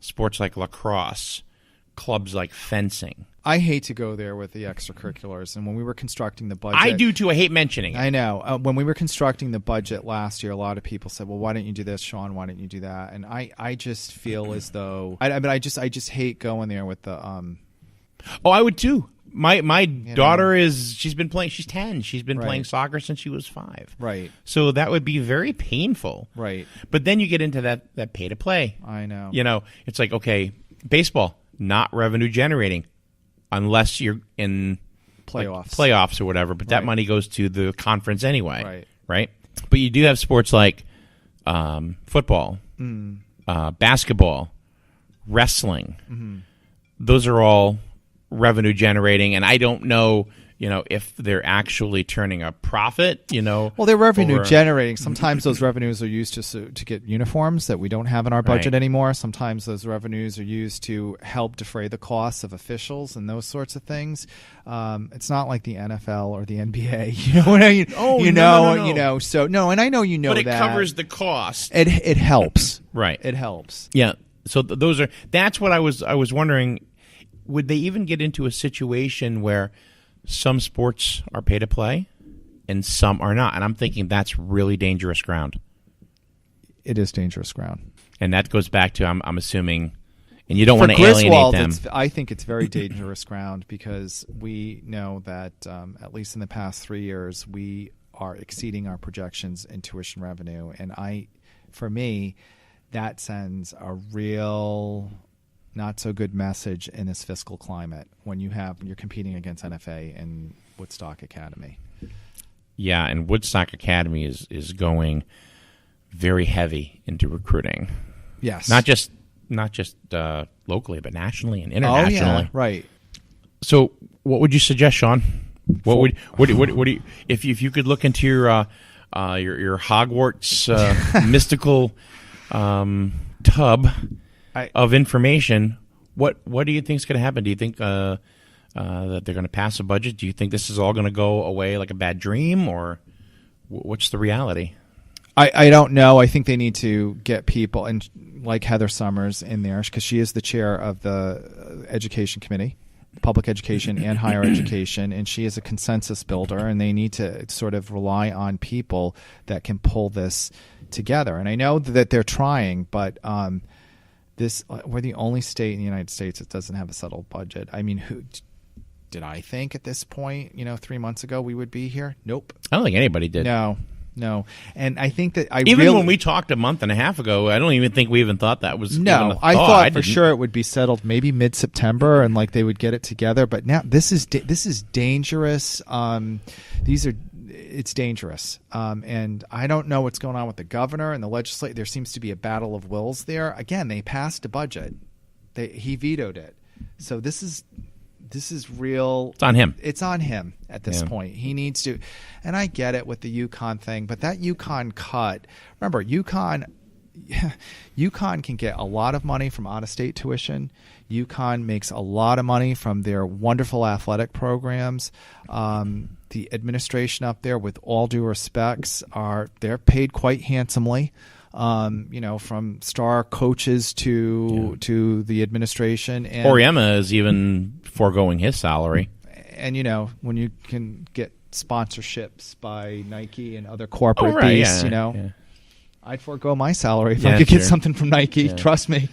sports like lacrosse, clubs like fencing. I hate to go there with the extracurriculars. And when we were constructing the budget... I do, too. I hate mentioning it. I know. When we were constructing the budget last year, a lot of people said, well, why don't you do this, Sean? Why don't you do that? And I just feel as though... I just hate going there with the... Oh, I would, too. My daughter she's 10. She's been playing soccer since she was 5. Right. So that would be very painful. Right. But then you get into that pay to play. I know. It's like, okay, baseball, not revenue generating unless you're in playoffs or whatever. But that money goes to the conference anyway. Right. But you do have sports like football, basketball, wrestling. Mm-hmm. Those are all revenue generating, and I don't know, if they're actually turning a profit, Well, they're revenue generating. Sometimes those revenues are used to get uniforms that we don't have in our budget anymore. Sometimes those revenues are used to help defray the costs of officials and those sorts of things. It's not like the NFL or the NBA. You know what I mean? No. So no, and I know but it covers the cost. It helps. Right. It helps. Yeah. So that's what I was wondering. Would they even get into a situation where some sports are pay to play and some are not? And I'm thinking that's really dangerous ground. It is dangerous ground. And that goes back to, I'm assuming, and you don't want to alienate them. I think it's very dangerous ground because we know that at least in the past 3 years, we are exceeding our projections in tuition revenue. And for me, that sends a real... not so good message in this fiscal climate when you're competing against NFA and Woodstock Academy. Yeah, and Woodstock Academy is going very heavy into recruiting. Yes, not just locally, but nationally and internationally. Oh, yeah, right. So, what would you suggest, Sean? What do you, if you could look into your Hogwarts mystical tub of information, what do you think is going to happen? Do you think that they're going to pass a budget? Do you think this is all going to go away like a bad dream, or what's the reality? I don't know. I think they need to get people and like Heather Summers in there because she is the chair of the education committee, public education and higher education, and she is a consensus builder, and they need to sort of rely on people that can pull this together. And I know that they're trying, but we're the only state in the United States that doesn't have a settled budget. I mean, who did I think at this point, 3 months ago, we would be here? Nope. I don't think anybody did. No. And I think that when we talked a month and a half ago, I don't even think we even thought that was no. I thought for sure it would be settled maybe mid-September and like they would get it together. But now this is dangerous. It's dangerous. And I don't know what's going on with the governor and the legislature. There seems to be a battle of wills there. Again, they passed a budget. He vetoed it. So this is real. It's on him. It's on him at this point. He needs to. And I get it with the UConn thing, but that UConn cut, remember, UConn can get a lot of money from out-of-state tuition. UConn makes a lot of money from their wonderful athletic programs. The administration up there, with all due respects, they're paid quite handsomely. From star coaches to the administration. And Oriema is even foregoing his salary. And when you can get sponsorships by Nike and other corporate beasts, I'd forego my salary if I could get something from Nike. Yeah. Trust me.